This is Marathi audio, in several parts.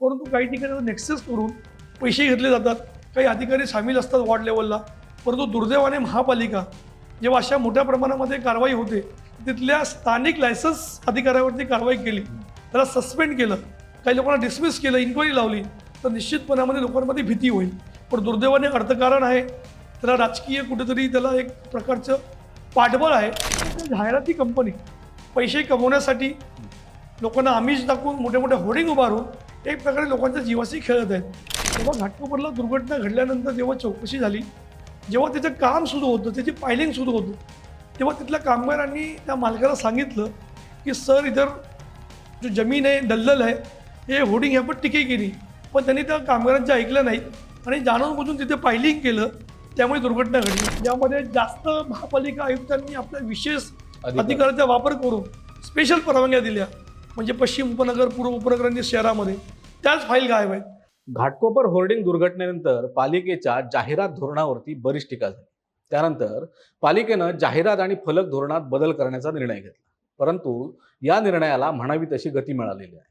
परंतु काही ठिकाणी नेक्सस करून पैसे घेतले जातात, काही अधिकारी सामील असतात वॉर्ड लेवलला. परंतु दुर्दैवाने महापालिका जेव्हा अशा मोठ्या प्रमाणामध्ये कारवाई होते, तिथल्या स्थानिक लायसन्स अधिकाऱ्यावरती कारवाई केली, त्याला सस्पेंड केलं, काही लोकांना डिसमिस केलं, इन्क्वायरी लावली, तर निश्चितपणामध्ये लोकांमध्ये भीती होईल. पण दुर्दैवाने अर्थकारण आहे, त्याला राजकीय कुठेतरी त्याला एक प्रकारचं पाठबळ आहे. जाहिराती कंपनी पैसे कमवण्यासाठी लोकांना आमिष दाखवून मोठ्या मोठ्या होर्डिंग उभारून एक प्रकारे लोकांच्या जीवाशी खेळत आहेत. तेव्हा घाटकोपरला दुर्घटना घडल्यानंतर जेव्हा चौकशी झाली, जेव्हा त्याचं काम सुरू होतं, त्याची फायलिंग सुरू होतं, तेव्हा तिथल्या कामगारांनी त्या मालकाला सांगितलं की सर इधर जो जमीन आहे, दल्लल आहे, हे होर्डिंग ह्या पण टिके केली. पण त्यांनी त्या कामगारांचं ऐकलं नाही आणि जाणून बुजून तिथे फायलिंग केलं, त्यामुळे दुर्घटना घडली. यामध्ये जास्त महापालिका आयुक्तांनी आपल्या विशेष अधिकाराचा वापर करून स्पेशल परवानग्या दिल्या, म्हणजे पश्चिम उपनगर, पूर्व उपनगरांनी शहरामध्ये त्याच फाईल गायब आहेत. घाटकोपर होर्डिंग दुर्घटनेनंतर पालिकेच्या जाहिरात धोरणावरती बरीच टीका झाली. त्यानंतर पालिकेनं जाहिरात आणि फलक धोरणात बदल करण्याचा निर्णय घेतला. परंतु या निर्णयाला म्हणावी तशी गती मिळालेली आहे.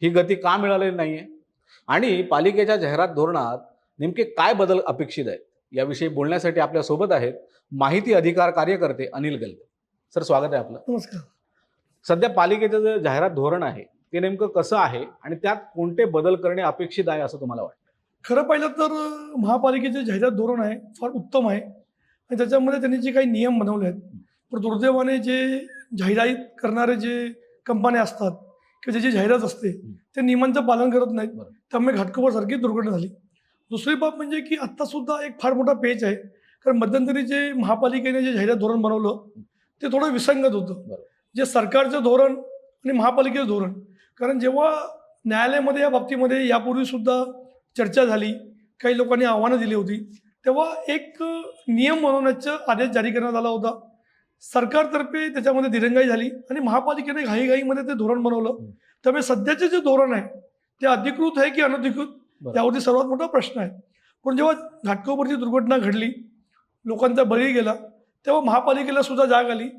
ही गती का मिळालेली नाहीये आणि पालिकेच्या जाहिरात धोरणात नेमके काय बदल अपेक्षित आहेत याविषयी बोलण्यासाठी आपल्या सोबत आहेत माहिती अधिकार कार्यकर्ते अनिल गलबे. सर, स्वागत आहे आपलं. नमस्कार. सध्या पालिकेचं जे जाहिरात धोरण आहे ते नेमकं कसं आहे आणि त्यात कोणते बदल करणे अपेक्षित आहे असं तुम्हाला वाटतं? खरं पाहिलं तर महापालिकेचे जाहिरात धोरण आहे फार उत्तम आहे आणि त्याच्यामध्ये त्यांनी जे काही नियम बनवले आहेत, पण दुर्दैवाने जे जाहिरात करणारे जे कंपन्या असतात किंवा ज्याची जाहिरात असते ते नियमांचं पालन करत नाहीत, त्यामुळे घाटकोपरसारखी दुर्घटना झाली. दुसरी बाब म्हणजे की आत्तासुद्धा एक फार मोठा पेच आहे, कारण मध्यंतरी जे महापालिकेने जे जाहिरात धोरण बनवलं ते थोडं विसंगत होतं. जे सरकारचं धोरण आणि महापालिकेचं धोरण, कारण जेव्हा न्यायालयामध्ये या बाबतीमध्ये यापूर्वीसुद्धा चर्चा झाली, काही लोकांनी आव्हानं दिली होती, तेव्हा एक नियम बनवण्याचा आदेश जारी करण्यात आला होता. सरकारतर्फे त्याच्यामध्ये दिरंगाई झाली आणि महापालिकेने घाईघाईमध्ये ते धोरण बनवलं. त्यामुळे सध्याचे जे धोरण आहे ते अधिकृत आहे की अनधिकृत यावरती सर्वात मोठा प्रश्न आहे. पण जेव्हा घाटकोपरची दुर्घटना घडली, लोकांचा बळी गेला, तेव्हा महापालिकेला सुद्धा जाग आली.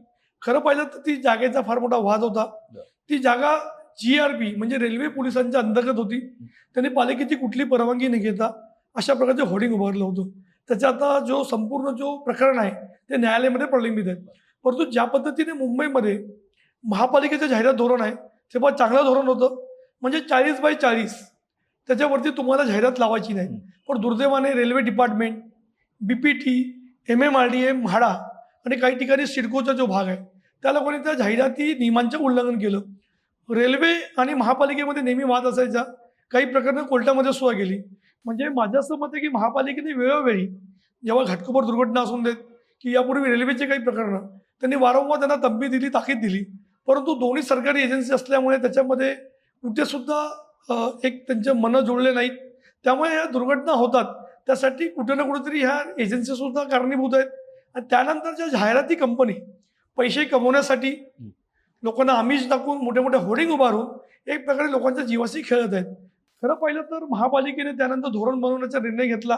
खरं पाहिलं तर ती जागेचा फार मोठा वाद होता. ती जागा GRP म्हणजे रेल्वे पोलिसांच्या अंतर्गत होती. त्यांनी पालिकेची कुठली परवानगी न घेता अशा प्रकारचे होर्डिंग उभारलं होतं. त्याचा आता जो संपूर्ण जो प्रकरण आहे ते न्यायालयामध्ये प्रलंबित आहे. परंतु ज्या पद्धतीने मुंबईमध्ये महापालिकेचं जाहिरात धोरण आहे ते फार चांगलं धोरण होतं, म्हणजे 40/40 त्याच्यावरती तुम्हाला जाहिरात लावायची नाही. पण दुर्दैवाने railway department, BPT, MMRDA, MHADA आणि काही ठिकाणी सिडकोचा जो भाग आहे त्या लोकांनी त्या जाहिराती नियमांचं उल्लंघन केलं. रेल्वे आणि महापालिकेमध्ये नेहमी वाद असायचा, काही प्रकरणं कोर्टामध्ये सुद्धा गेली. म्हणजे माझं असं मत आहे की महापालिकेने वेळोवेळी जेव्हा घाटकोपर दुर्घटना असून देत की यापूर्वी रेल्वेचे काही प्रकरणं त्यांनी वारंवार त्यांना तंबी दिली, ताकीद दिली, परंतु दोन्ही सरकारी एजन्सी असल्यामुळे त्याच्यामध्ये कुठेसुद्धा एक त्यांचे मनं जुळले नाहीत. त्यामुळे ह्या दुर्घटना होतात. त्यासाठी कुठे ना कुठेतरी ह्या एजन्सीसुद्धा कारणीभूत आहेत. आणि त्यानंतर ज्या जाहिराती कंपनी पैसे कमवण्यासाठी लोकांना आमिष दाखवून मोठ्या मोठ्या होर्डिंग उभारून एक प्रकारे लोकांच्या जीवाशी खेळत आहेत. खरं पाहिलं तर महापालिकेने त्यानंतर धोरण बनवण्याचा निर्णय घेतला,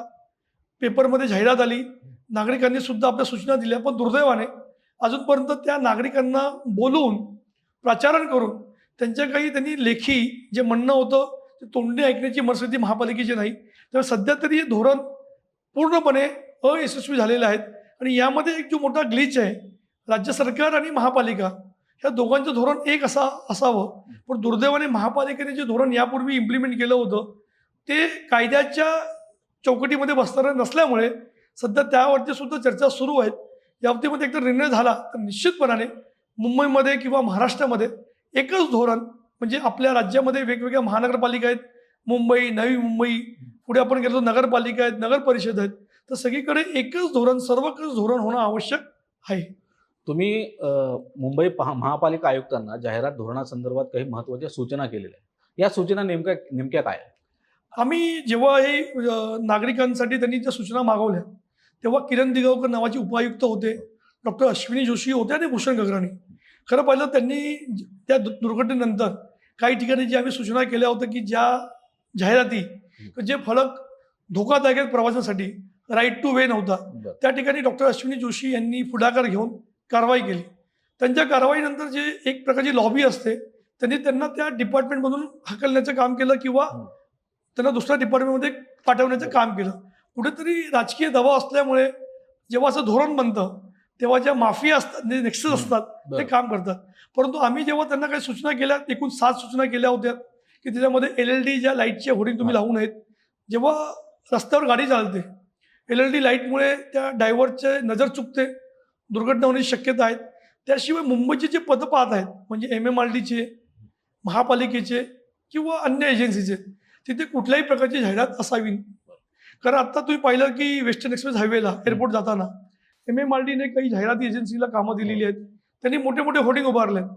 पेपरमध्ये जाहिरात आली, नागरिकांनी सुद्धा आपल्या सूचना दिल्या, पण दुर्दैवाने अजूनपर्यंत त्या नागरिकांना बोलवून प्रचारण करून त्यांनी लेखी जे म्हणणं होतं ते तोंडी ऐकण्याची मनस्थिती महापालिकेची नाही. त्यामुळे सध्या तरी हे धोरण पूर्णपणे अयशस्वी झालेले आहेत. आणि यामध्ये एक जो मोठा ग्लिच आहे, राज्य सरकार आणि महापालिका ह्या दोघांचं धोरण एक असावं, पण दुर्दैवाने महापालिकेने जे धोरण यापूर्वी इम्प्लिमेंट केलं होतं ते कायद्याच्या चौकटीमध्ये बसणारं नसल्यामुळे सध्या त्यावरती सुद्धा चर्चा सुरू आहेत. या बाबतीमध्ये एकदा निर्णय झाला तर निश्चितपणाने मुंबईमध्ये किंवा महाराष्ट्रामध्ये एकच धोरण, म्हणजे आपल्या राज्यामध्ये वेगवेगळ्या महानगरपालिका आहेत, मुंबई, नवी मुंबई, पुढे आपण गेलो नगरपालिका आहेत, नगर परिषद आहेत, तर सगळीकडे एकच धोरण, सर्वकष धोरण होणं आवश्यक आहे. तुम्ही मुंबई महापालिका आयुक्तांना जाहिरात धोरणासंदर्भात काही महत्त्वाच्या सूचना केलेल्या आहेत. या सूचना नेमक्या काय आहेत? आम्ही जेव्हा हे नागरिकांसाठी त्यांनी ज्या सूचना मागवल्या तेव्हा किरण दिगावकर नावाचे उपायुक्त होते, डॉक्टर अश्विनी जोशी होते आणि भूषण गगराणी. खरं पाहिलं त्यांनी त्या दुर्घटनेनंतर काही ठिकाणी जे आम्ही सूचना केल्या होत्या की ज्या जाहिराती जे फलक धोकादायक आहेत प्रवासासाठी, राईट टू वे नव्हता, त्या ठिकाणी डॉक्टर अश्विनी जोशी यांनी पुढाकार घेऊन कारवाई केली. त्यांच्या कारवाईनंतर जे एक प्रकारची लॉबी असते त्यांनी त्यांना त्या डिपार्टमेंटमधून हकलण्याचं काम केलं किंवा त्यांना दुसऱ्या डिपार्टमेंटमध्ये पाठवण्याचं काम केलं. कुठेतरी राजकीय दबाव असल्यामुळे जेव्हा असं धोरण बनतं तेव्हा ज्या माफिया असतात, जे नेक्सस असतात ते बरं. काम करतात. परंतु आम्ही जेव्हा त्यांना काही सूचना केल्या, एकूण 7 सूचना केल्या होत्या की त्याच्यामध्ये LED ज्या लाईटच्या होर्डिंग तुम्ही लावू नयेत. जेव्हा रस्त्यावर गाडी चालते LED लाईटमुळे त्या ड्रायव्हरचे नजर चुकते, दुर्घटना होण्याची शक्यता आहे. त्याशिवाय मुंबईचे जे पदं पाहत आहेत म्हणजे MMRDचे, महापालिकेचे किंवा अन्य एजन्सीचे, तिथे कुठल्याही प्रकारची जाहिरात असावी. कारण आत्ता तुम्ही पाहिलं की वेस्टर्न एक्सप्रेस हायवेला एअरपोर्ट जाताना MMRDने काही जाहिराती एजन्सीला कामं दिलेली आहेत. त्यांनी मोठे मोठे होर्डिंग उभारले आहेत.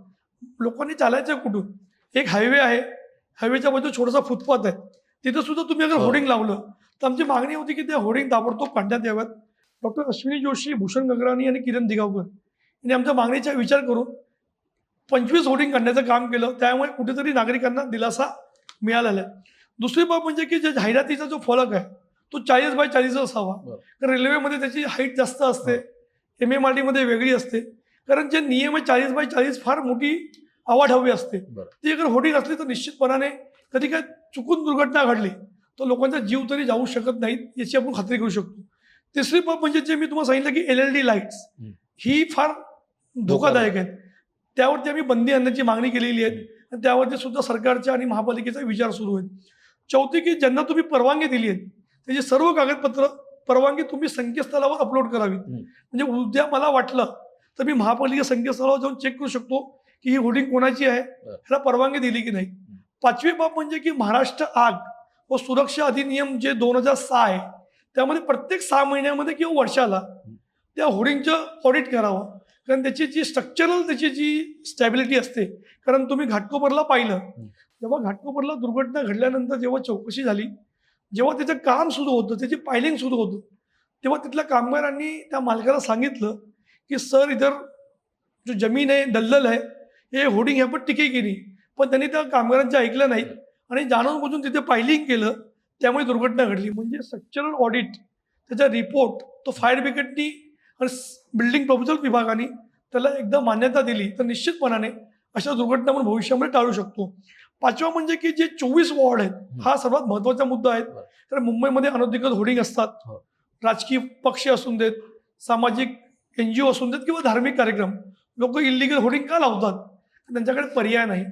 लोकांनी चालायचं कुठून? एक हायवे आहे, हायवेच्या बाजूला छोटासा फुटपाथ आहे, तिथं सुद्धा तुम्ही अगर होर्डिंग लावलं तर आमची मागणी होती की त्या होर्डिंग ताबडतोब काढण्यात याव्यात. डॉक्टर अश्विनी जोशी, भूषण गगराणी आणि किरण दिगावकर यांनी आमच्या मागणीचा विचार करून 25 होर्डिंग काढण्याचं काम केलं. त्यामुळे कुठेतरी नागरिकांना दिलासा मिळालेला आहे. दुसरी बाब म्हणजे की जे जाहिरातीचा जो फलक आहे तो 40x40 असावा. बरं. कारण रेल्वेमध्ये त्याची हाईट जास्त असते, MMRDमध्ये वेगळी असते. कारण जे नियम आहे 40x40 फार मोठी आवाढव्य असते. बरं. ती अगर होर्डिंग असली तर निश्चितपणाने कधी काय चुकून दुर्घटना घडली तर लोकांचा जीव तरी जाऊ शकत नाहीत याची आपण खात्री करू शकतो. तिसरी बाब म्हणजे जे मी तुम्हाला सांगितलं की LED लाईट्स ही फार धोकादायक आहेत. त्यावरती आम्ही बंदी आणण्याची मागणी केलेली आहे आणि त्यावरती सुद्धा सरकारच्या आणि महापालिकेचा विचार सुरू आहे. चौथी की ज्यांना तुम्ही परवानगी दिली आहे त्याची सर्व कागदपत्र परवानगी तुम्ही संकेतस्थळावर अपलोड करावी. म्हणजे उद्या मला वाटलं तर मी महापालिका संकेतस्थळावर जाऊन चेक करू शकतो की ही होर्डिंग कोणाची आहे, ह्याला परवानगी दिली की नाही. पाचवी बाब म्हणजे की महाराष्ट्र आग व सुरक्षा अधिनियम जे 2006 आहे त्यामध्ये प्रत्येक 6 महिन्यामध्ये किंवा वर्षाला त्या होर्डिंगचं ऑडिट करावं. कारण त्याची जी स्ट्रक्चरल त्याची जी स्टॅबिलिटी असते. कारण तुम्ही घाटकोपरला पाहिलं, जेव्हा घाटकोपरला दुर्घटना घडल्यानंतर जेव्हा चौकशी झाली, जेव्हा त्याचं काम सुरू होतं, त्याची पायलिंग सुरू होतं, तेव्हा तिथल्या कामगारांनी त्या मालकाला सांगितलं की सर इधर जो जमीन आहे, दल्लल आहे, हे होर्डिंग ह्या पण टिके केली. पण त्यांनी त्या कामगारांचं ऐकलं नाही आणि जाणून बुजून तिथे पायलिंग केलं, त्यामुळे दुर्घटना घडली. म्हणजे स्ट्रक्चरल ऑडिट त्याचा रिपोर्ट तो फायर ब्रिगेडनी आणि बिल्डिंग प्रपोजल विभागाने त्याला एकदा मान्यता दिली तर निश्चितपणाने अशा दुर्घटना आपण भविष्यामध्ये टाळू शकतो. पाचवा म्हणजे की जे 24 वॉर्ड आहेत हा सर्वात महत्त्वाचा मुद्दा आहे. कारण मुंबईमध्ये अनधिकृत होर्डिंग असतात. राजकीय पक्ष असून देत, सामाजिक NGO असून देत किंवा धार्मिक कार्यक्रम, लोक इलिगल होर्डिंग का लावतात? त्यांच्याकडे पर्याय नाही.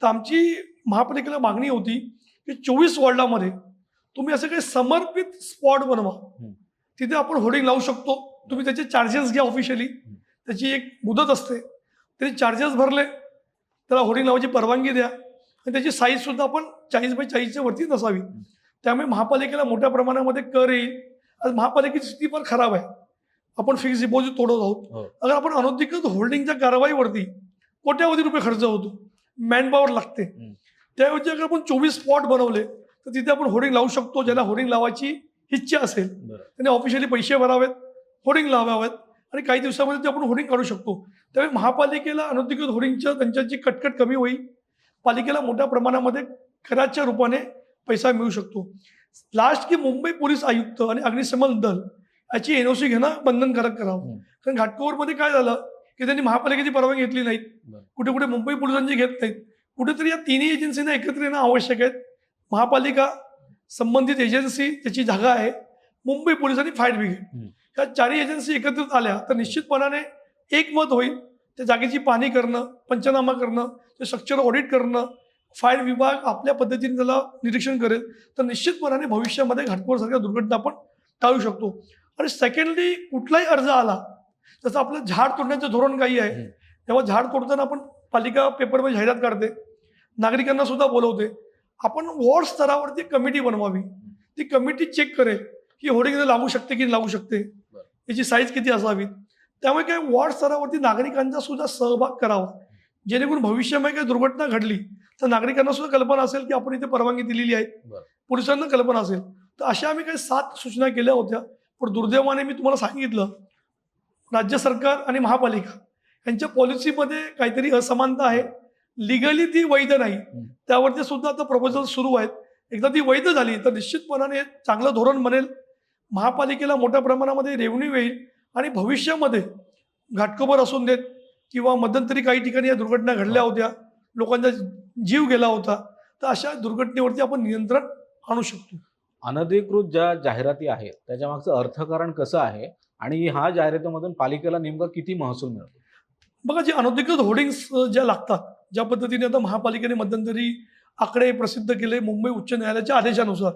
तर आमची महापालिकेला मागणी होती की 24 वॉर्डामध्ये तुम्ही असं काही समर्पित स्पॉट बनवा, तिथे आपण होर्डिंग लावू शकतो. तुम्ही त्याचे चार्जेस घ्या ऑफिशियली, त्याची एक मुदत असते, त्याचे चार्जेस भरले त्याला होर्डिंग लावायची परवानगी द्या आणि त्याची साईजसुद्धा आपण 40x40च्या वरती नसावी. त्यामुळे महापालिकेला मोठ्या प्रमाणामध्ये कर येईल. आज महापालिकेची स्थिती फार खराब आहे. आपण फिक्स डिपॉझिट तोडत आहोत. अगर आपण अनधिकृत होर्डिंगच्या कारवाईवरती कोट्यावधी रुपये खर्च होतो, मॅनपॉवर लागते. त्याऐवजी अगर आपण 24 स्पॉट बनवले तर तिथे आपण होर्डिंग लावू शकतो. ज्याला होर्डिंग लावायची इच्छा असेल त्याने ऑफिशियली पैसे भरावेत, होर्डिंग लावावेत आणि काही दिवसामध्ये ते आपण होर्डिंग काढू शकतो. त्यामुळे महापालिकेला अनधिकृत होर्डिंगच्या त्यांच्याची कटकट कमी होईल. पालिकेला मोठ्या प्रमाणामध्ये कराच्या रूपाने पैसा मिळू शकतो. लास्ट की मुंबई पोलीस आयुक्त आणि अग्निशमन दल याची NOC घेणं बंधनकारक करावं. कारण घाटकोपरमध्ये काय झालं की त्यांनी महापालिकेची परवानगी घेतली नाहीत, कुठे कुठे मुंबई पोलिसांची घेत नाहीत. कुठेतरी या तिन्ही एजन्सींना एकत्र येणं आवश्यक आहे. महापालिका, संबंधित एजन्सी त्याची जागा आहे, मुंबई पोलीस आणि फायर ब्रिगेड, ह्या चारही एजन्सी एकत्रित आल्या तर निश्चितपणाने एकमत होईल. त्या जागेची पाहणी करणं, पंचनामा करणं, ते स्ट्रक्चर ऑडिट करणं, फायर विभाग आपल्या पद्धतीने त्याला निरीक्षण करेल तर निश्चितपणाने भविष्यामध्ये घाटकोपरसारख्या दुर्घटना आपण टाळू शकतो. आणि सेकंडली कुठलाही अर्ज आला, जसं आपलं झाड तोडण्याचं धोरण काही आहे, तेव्हा झाड तोडताना आपण पालिका पेपरमध्ये जाहिरात काढते, नागरिकांना सुद्धा बोलवते. आपण वॉर्ड स्तरावरती कमिटी बनवावी. ती कमिटी चेक करेल की होर्डिंग लागू शकते की लागू शकते, याची साईज किती असावी. त्यामुळे काय वॉर्ड स्तरावरती नागरिकांचा सुद्धा सहभाग करावा, जेणेकरून भविष्यामध्ये काही दुर्घटना घडली तर नागरिकांना सुद्धा कल्पना असेल की आपण इथे परवानगी दिलेली आहे, पोलिसांना कल्पना असेल. तर अशा आम्ही काही 7 सूचना केल्या होत्या. पण दुर्दैवाने मी तुम्हाला सांगितलं, राज्य सरकार आणि महापालिका यांच्या पॉलिसीमध्ये काहीतरी असमानता आहे. लिगली ती वैध नाही. त्यावरती सुद्धा आता प्रपोजल सुरू आहेत. एकदा ती वैध झाली तर निश्चितपणाने चांगलं धोरण बनेल. महापालिकेला मोठ्या प्रमाणामध्ये रेव्हेन्यू येईल आणि भविष्यामध्ये घाटकोपर असून देत किंवा मध्यंतरी काही ठिकाणी या दुर्घटना घडल्या होत्या, लोकांचा जीव गेला होता, तर अशा दुर्घटनेवरती आपण नियंत्रण आणू शकतो. अनधिकृत ज्या जाहिराती आहेत त्याच्या मागचं अर्थकारण कसं आहे आणि ह्या जाहिरातीमधून पालिकेला नेमका किती महसूल मिळतो? बघा, जे अनधिकृत होर्डिंग्स ज्या लागतात, ज्या पद्धतीने आता महापालिकेने मध्यंतरी आकडे प्रसिद्ध केले मुंबई उच्च न्यायालयाच्या आदेशानुसार,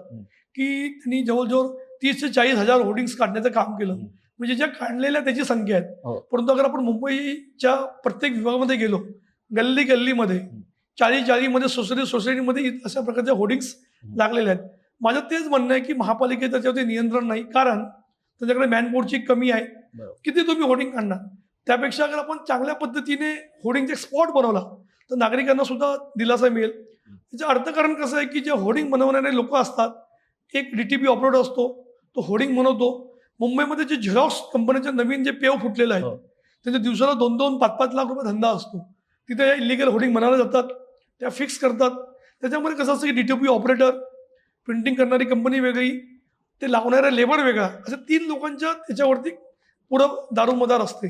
की त्यांनी जवळजवळ 30 ते 40,000 होर्डिंग्स काढण्याचं काम केलं. म्हणजे ज्या काढलेल्या त्याची संख्या आहे. हो. परंतु अगर आपण मुंबईच्या प्रत्येक विभागामध्ये गेलो, गल्ली गल्लीमध्ये 40-40मध्ये सोसायटीमध्ये अशा प्रकारच्या होर्डिंग्स लागलेल्या आहेत. माझं तेच म्हणणं आहे की महापालिकेचं त्याच्यावरती नियंत्रण नाही, कारण त्यांच्याकडे मॅनपॉवरची कमी आहे. बरोबर. किती तुम्ही होर्डिंग काढणार? त्यापेक्षा अगर आपण चांगल्या पद्धतीने होर्डिंगचा स्पॉट बनवला तर नागरिकांना सुद्धा दिलासा मिळेल. त्याचं अर्थकारण कसं आहे की जे होर्डिंग बनवणारे लोक असतात, एक DTP ऑपरेटर असतो, तो होर्डिंग बनवतो. मुंबईमध्ये जे झेरॉक्स कंपनीचे नवीन जे पेव फुटलेलं आहे, हो. त्यांच्या दिवसाला 2-2, 5-5 लाख रुपये धंदा असतो. तिथे इलिगल होर्डिंग बनवल्या जातात, त्या फिक्स करतात. त्याच्यामध्ये कसं असतं की DTP ऑपरेटर, प्रिंटिंग करणारी कंपनी वेगळी, ते लावणारा लेबर वेगळा, अशा 3 लोकांच्या त्याच्यावरती पुढं दारोमदार असते.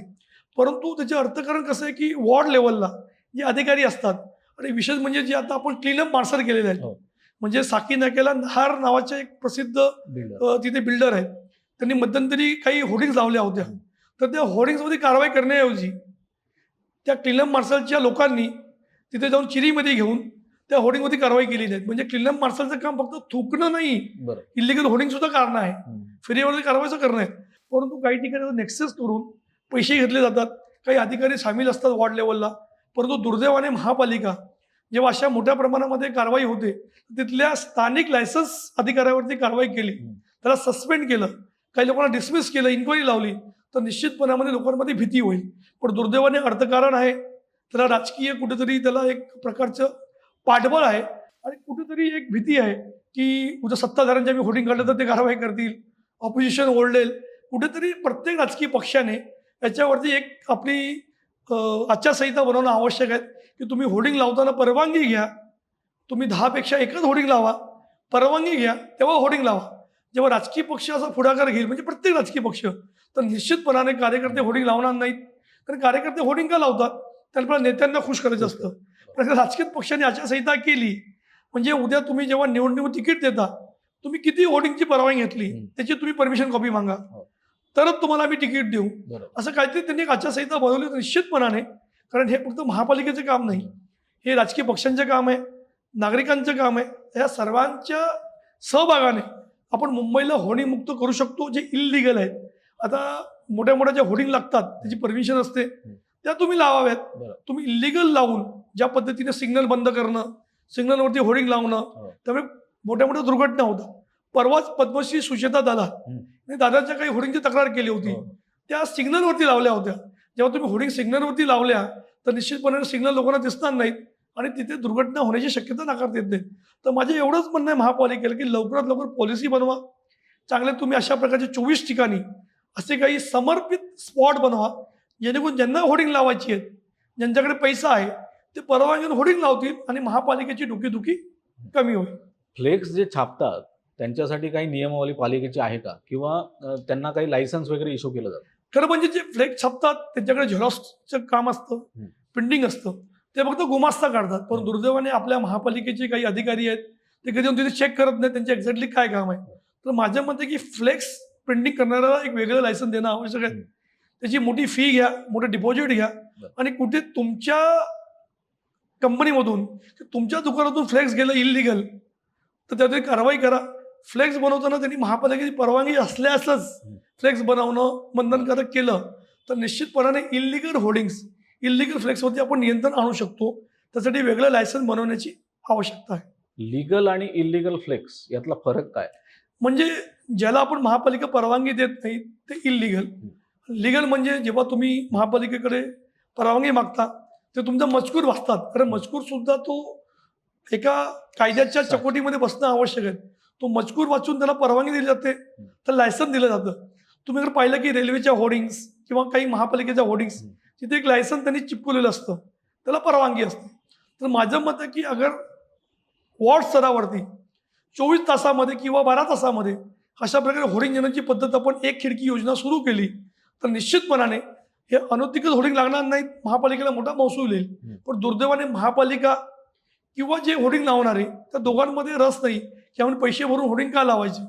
परंतु त्याचे अर्थकारण कसं आहे की वॉर्ड लेवलला जे अधिकारी असतात, आणि विशेष म्हणजे जे आता आपण क्लीनअप मार्शल केलेले आहेत, हो. म्हणजे साकी नाक्याला नहार नावाचे एक प्रसिद्ध तिथे बिल्डर आहेत, त्यांनी मध्यंतरी काही होर्डिंग्स लावल्या होत्या. तर त्या होर्डिंग्समध्ये कारवाई करण्याऐवजी त्या क्लीनअप मार्शलच्या लोकांनी तिथे जाऊन चिरीमध्ये घेऊन त्या होर्डिंगवरती कारवाई केलेली आहे. म्हणजे क्लीनअप मार्शलचं काम फक्त थुकणं नाही, बरोबर. इलिगल होर्डिंग सुद्धा काढणं आहे, फेरीवरती कारवाईचं करणं आहे. परंतु काही ठिकाणी नेक्सेस करून पैसे घेतले जातात, काही अधिकारी सामील असतात वॉर्ड लेवलला. परंतु दुर्दैवाने महापालिका जेव्हा अशा मोठ्या प्रमाणामध्ये कारवाई होते, तिथल्या स्थानिक लायसन्स अधिकाऱ्यावरती कारवाई केली, त्याला सस्पेंड केलं, काही लोकांना डिसमिस केलं, इन्क्वायरी लावली, तर निश्चितपणामध्ये लोकांमध्ये भीती होईल. पण दुर्दैवाने अर्थकारण आहे, त्याला राजकीय कुठेतरी त्याला एक प्रकारचं पाठबळ आहे, आणि कुठेतरी एक भीती आहे की उद्या सत्ताधाऱ्यांच्या मी होर्डिंग काढलं तर ते कारवाई करतील, ऑपोजिशन ओरडेल. कुठेतरी प्रत्येक राजकीय पक्षाने याच्यावरती एक आपली आचारसंहिता बनवणं आवश्यक आहे की तुम्ही होर्डिंग लावताना परवानगी घ्या. तुम्ही 10पेक्षा एकच होर्डिंग लावा, परवानगी घ्या, तेव्हा होर्डिंग लावा. जेव्हा राजकीय पक्ष असा पुढाकार घेईल, म्हणजे प्रत्येक राजकीय पक्ष, तर निश्चितपणाने कार्यकर्ते होर्डिंग लावणार नाहीत. कारण कार्यकर्ते होर्डिंग का लावतात? त्यांना नेत्यांना खुश करायचं असतं. पण राजकीय पक्षाने आचारसंहिता केली म्हणजे उद्या तुम्ही जेव्हा निवडणूक तिकीट देता, तुम्ही किती होर्डिंगची परवानगी घेतली त्याची तुम्ही परमिशन कॉपी मागा, तरच तुम्हाला आम्ही तिकीट देऊ. असं काहीतरी त्यांनी एक आचारसंहिता बनवली तर निश्चितपणाने, कारण हे फक्त महापालिकेचं काम नाही, हे राजकीय पक्षांचं काम आहे, नागरिकांचं काम आहे. या सर्वांच्या सहभागाने आपण मुंबईला होर्डिंगमुक्त करू शकतो, जे इल्लिगल आहेत. आता मोठ्या मोठ्या ज्या होर्डिंग लागतात त्याची परमिशन असते, त्या तुम्ही लावाव्यात. तुम्ही इल्लिगल लावून ज्या पद्धतीने सिग्नल बंद करणं, सिग्नलवरती होर्डिंग लावणं, त्यामुळे मोठ्या मोठ्या दुर्घटना होतात. परवाच पद्मश्री सुचेता दादाच्या काही होर्डिंगची तक्रार केली होती, त्या सिग्नलवरती लावल्या होत्या. जेव्हा तुम्ही होर्डिंग सिग्नलवरती लावल्या तर निश्चितपणे सिग्नल लोकांना दिसणार नाहीत आणि तिथे दुर्घटना होण्याची शक्यता नाकारता येत नाही. तर माझे एवढंच म्हणणं आहे महापालिकेला की लवकरात लवकर पॉलिसी बनवा, चांगले तुम्ही अशा प्रकारचे 24 ठिकाणी असे काही समर्पित स्पॉट बनवा, जेणेकरून ज्यांना होर्डिंग लावायची आहेत, ज्यांच्याकडे पैसा आहे, ते परवानगीने होर्डिंग लावतील आणि महापालिकेची डुकीदुखी कमी होईल. फ्लेक्स जे छापतात त्यांच्यासाठी काही नियमावली पालिकेची आहे का, किंवा त्यांना काही लायसन्स वगैरे इश्यू केलं जातं? खरं म्हणजे जे फ्लेक्स छापतात त्यांच्याकडे झेरॉक्सचं काम असतं, प्रिंटिंग असतं, ते फक्त गुमास्ता काढतात. पण दुर्दैवाने आपल्या महापालिकेचे काही अधिकारी आहेत, ते कधी तिथे चेक करत नाही त्यांचे एक्झॅक्टली काय काम आहे. तर माझ्या मते की फ्लेक्स प्रिंटिंग करणाऱ्याला एक वेगळं लायसन देणं आवश्यक आहे. त्याची मोठी फी घ्या, मोठं डिपॉझिट घ्या, आणि कुठे तुमच्या कंपनीमधून तुमच्या दुकानातून फ्लेक्स गेलं इल्लिगल तर त्यातली कारवाई करा. फ्लेक्स बनवताना त्यांनी महापालिकेची परवानगी असल्यासच फ्लेक्स बनवणं बंधनकारक केलं तर निश्चितपणाने इल्लिगल होर्डिंग्स, इल्लिगल फ्लेक्सवरती आपण नियंत्रण आणू शकतो. त्यासाठी वेगळं लायसन्स बनवण्याची आवश्यकता आहे. लीगल आणि इल्लिगल फ्लेक्स यातला फरक काय? म्हणजे ज्याला आपण महापालिका परवानगी देत नाही ते इल्लिगल. लिगल म्हणजे जेव्हा तुम्ही महापालिकेकडे परवानगी मागता ते तुमचा मजकूर वाचतात, कारण मजकूर सुद्धा तो एका कायद्याच्या चकोटीमध्ये बसणं आवश्यक आहे. तो मजकूर वाचून त्याला परवानगी दिली जाते, तर लायसन दिलं जातं. तुम्ही जर पाहिलं की रेल्वेच्या होर्डिंग्स किंवा काही महापालिकेच्या होर्डिंग्स तिथे एक लायसन त्यांनी चिपकवलेलं असतं, त्याला परवानगी असते. तर माझं मत आहे की अगर वॉर्ड स्तरावरती 24 तासामध्ये किंवा 12 तासामध्ये अशा प्रकारे होर्डिंग देण्याची पद्धत आपण एक खिडकी योजना सुरू केली तर निश्चितपणाने हे अनधिकृत होर्डिंग लागणार नाहीत, महापालिकेला मोठा महसूल येईल. पण दुर्दैवाने महापालिका किंवा जे होर्डिंग लावणारे त्या दोघांमध्ये रस नाही, की आपण पैसे भरून होर्डिंग का लावायचे,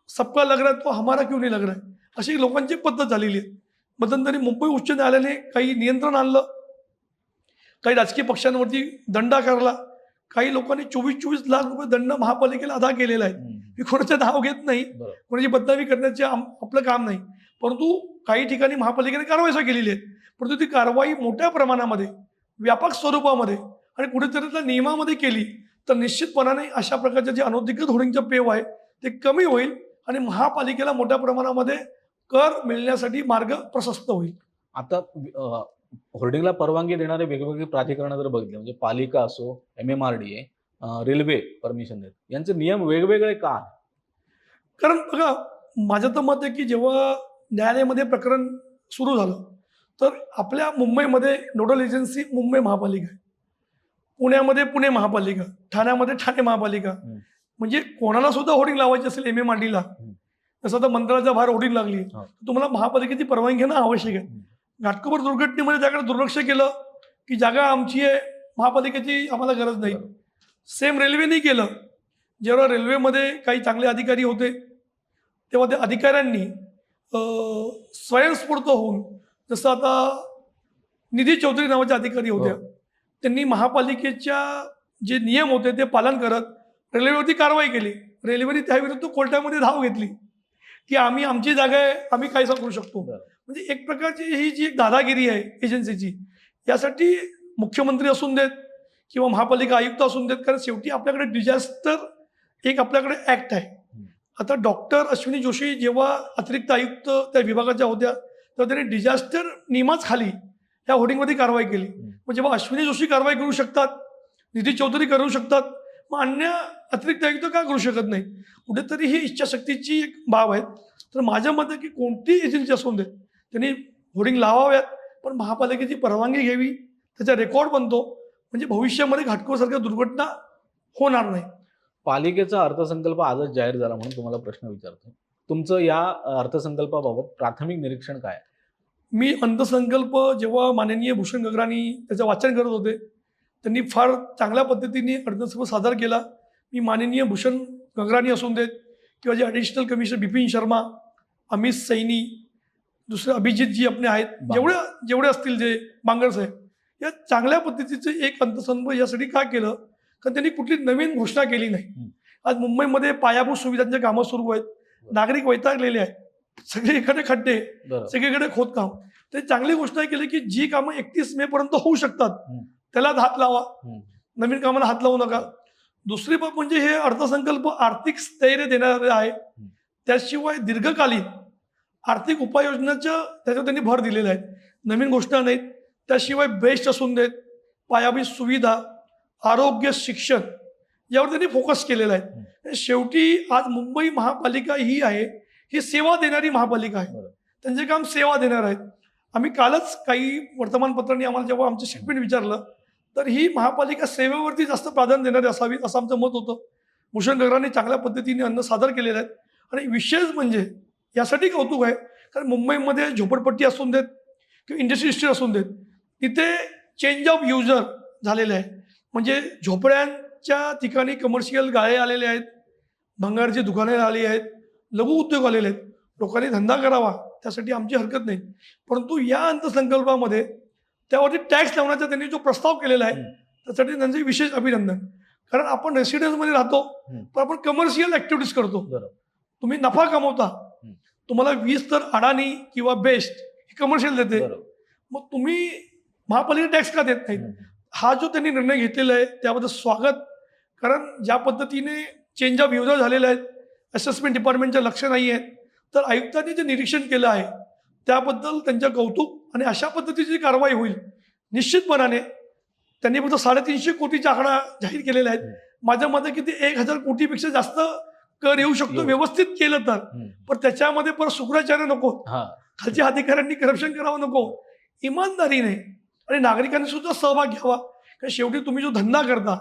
सबका लग रहा है तो हमारा क्यों नहीं लग रहा है, अशी लोकांची पद्धत झालेली आहे. मध्यंतरी मुंबई उच्च न्यायालयाने काही नियंत्रण आणलं, काही राजकीय पक्षांवरती दंड आकारला, काही लोकांनी 24-24 लाख रुपये दंड महापालिकेला अदा केलेला आहे. मी कोणाचं नाव घेत नाही, बरोबर. कोणाची बदनामी करण्याचे आपलं काम नाही, परंतु काही ठिकाणी महापालिकेने कारवाई केलेली आहे. परंतु ती कारवाई मोठ्या प्रमाणामध्ये व्यापक स्वरूपामध्ये आणि कुठेतरी त्या नियमामध्ये केली तर निश्चितपणाने अशा प्रकारचे जे अनधिकृत होर्डिंगचं पेव आहे ते कमी होईल आणि महापालिकेला मोठ्या प्रमाणामध्ये कर मिळण्यासाठी मार्ग प्रशस्त होईल. आता होर्डिंगला परवानगी देणारे वेगवेगळे प्राधिकरण जर बघितले म्हणजे पालिका असो, MMRDA, रेल्वे परमिशन देत, यांचे नियम वेगवेगळे का आहेत? कारण बघा, माझं तर मत आहे की जेव्हा न्यायालयामध्ये प्रकरण सुरू झालं तर आपल्या मुंबईमध्ये नोडल एजन्सी मुंबई महापालिका आहे, पुण्यामध्ये पुणे महापालिका, ठाण्यामध्ये ठाणे महापालिका. म्हणजे कोणाला सुद्धा होर्डिंग लावायची असेल MMRDला, जसं आता मंत्रालयाच्या बाहेर होर्डिंग लागली तर तुम्हाला महापालिकेची परवानगी घेणं आवश्यक आहे. घाटकोपर दुर्घटनेमध्ये त्याकडे दुर्लक्ष केलं की जागा आमची आहे, महापालिकेची आम्हाला गरज नाही. सेम रेल्वेने केलं. जेव्हा रेल्वेमध्ये काही चांगले अधिकारी होते तेव्हा त्या अधिकाऱ्यांनी स्वयंस्फूर्त होऊन, जसं आता निधी चौधरी नावाच्या अधिकारी होत्या, त्यांनी महापालिकेच्या जे नियम होते ते पालन करत रेल्वेवरती कारवाई केली. रेल्वेने त्याविरुद्ध कोर्टामध्ये धाव घेतली की आमची जागा आहे, आम्ही काय करू शकतो. म्हणजे एक प्रकारची ही जी एक दादागिरी आहे एजन्सीची, यासाठी मुख्यमंत्री असून देत किंवा महापालिका आयुक्त असून देत, कारण शेवटी आपल्याकडे डिझास्टर एक आपल्याकडे ॲक्ट आहे. आता डॉक्टर अश्विनी जोशी जेव्हा अतिरिक्त आयुक्त त्या विभागाच्या होत्या तेव्हा त्यांनी डिझास्टर नियमाखाली ह्या होर्डिंगमध्ये कारवाई केली. मग जेव्हा अश्विनी जोशी कारवाई करू शकतात, निधी चौधरी करू शकतात, मग अन्य अतिरिक्त आयुक्त का करू शकत नाही. कुठेतरी ही इच्छाशक्तीची एक बाब आहे. तर माझ्या मते की कोणती एजन्सी असून देत त्यांनी होर्डिंग लावाव्यात, पण महापालिकेची परवानगी घ्यावी, त्याचा रेकॉर्ड बनतो, म्हणजे भविष्यामध्ये घाटकोपरसारख्या दुर्घटना होणार नाही. पालिकेचा अर्थसंकल्प आजच जाहीर झाला म्हणून तुम्हाला प्रश्न विचारतो, तुमचं या अर्थसंकल्पाबाबत प्राथमिक निरीक्षण काय? मी अर्थसंकल्प जेव्हा माननीय भूषण गगरानी त्याचं वाचन करत होते, त्यांनी फार चांगल्या पद्धतीने अर्थसंकल्प सादर केला. मी माननीय भूषण गगरानी असून देत किंवा जे ॲडिशनल कमिशनर बिपिन शर्मा, अमित सैनी, दुसरे अभिजितजी आपले आहेत, जेवढे असतील, जे बांगर साहेब, या चांगल्या पद्धतीचे एक अर्थसंकल्प यासाठी का केलं, कारण त्यांनी कुठली नवीन घोषणा केली नाही. आज मुंबईमध्ये पायाभूत सुविधांचे कामं सुरू आहेत, नागरिक वैतागलेले आहेत, सगळीकडे खड्डे, सगळीकडे खोदकाम. ते चांगली घोषणा केली की जी कामं 31 मे पर्यंत होऊ शकतात त्याला हात लावा, नवीन कामाला हात लावू नका. दुसरी बाब म्हणजे हे अर्थसंकल्प आर्थिक स्थैर्य देणारे आहे, त्याशिवाय दीर्घकालीन आर्थिक उपाययोजनाच्या त्याच्यावर त्यांनी भर दिलेला आहे. नवीन घोषणा नाहीत. त्याशिवाय बेस्ट असून देत, पायाभूत सुविधा, आरोग्य, शिक्षण यावर त्यांनी फोकस केलेला आहे. शेवटी आज मुंबई महापालिका ही आहे, ही सेवा देणारी महापालिका आहे. त्यांचे काम सेवा देणार आहेत. आम्ही कालच काही वर्तमानपत्रांनी आम्हाला जेव्हा आमचं स्टेटमेंट विचारलं तर ही महापालिका सेवेवरती जास्त प्राधान्य देणारी असावी असं आमचं मत होतं. भूषण गगरांनी चांगल्या पद्धतीने अन्न सादर केलेलं आहे. आणि विशेष म्हणजे यासाठी कौतुक आहे कारण मुंबईमध्ये झोपडपट्टी असून देत किंवा इंडस्ट्री इस्टेट असून देत, तिथे चेंज ऑफ युजर झालेलं आहे. म्हणजे झोपड्यांच्या ठिकाणी कमर्शियल गाळे आलेले आहेत, भंगारची दुकाने आली आहेत, लघु उद्योग आलेले आहेत. लोकांनी धंदा करावा त्यासाठी आमची हरकत नाही, परंतु या अर्थसंकल्पामध्ये त्यावरती टॅक्स लावण्याचा त्यांनी जो प्रस्ताव केलेला आहे त्यासाठी त्यांचे विशेष अभिनंदन. कारण आपण रेसिडेन्समध्ये राहतो पण आपण कमर्शियल ॲक्टिव्हिटीज करतो. तुम्ही नफा कमवता, तुम्हाला वीज तर अडाणी किंवा बेस्ट हे कमर्शियल देते, मग तुम्ही महापालिका टॅक्स का देत नाहीत. हा जो त्यांनी निर्णय घेतलेला आहे त्याबद्दल स्वागत. कारण ज्या पद्धतीने चेंज ऑफ युजर झालेले आहेत, असेसमेंट डिपार्टमेंटचं लक्ष नाही आहे, तर आयुक्तांनी जे निरीक्षण केलं आहे त्याबद्दल त्यांचं कौतुक. आणि अशा पद्धतीची कारवाई होईल निश्चितपणाने. त्यांनी फक्त 350 कोटीचा आकडा जाहीर केलेला आहे. माझ्या मते की ते 1000 कोटीपेक्षा जास्त कर येऊ शकतो व्यवस्थित केलं तर. पण त्याच्यामध्ये पण शुक्राचार्य नको, खालच्या अधिकाऱ्यांनी करप्शन करावं नको, इमानदारीने आणि नागरिकांनी सुद्धा सहभाग घ्यावा. कारण शेवटी तुम्ही जो धंदा करता,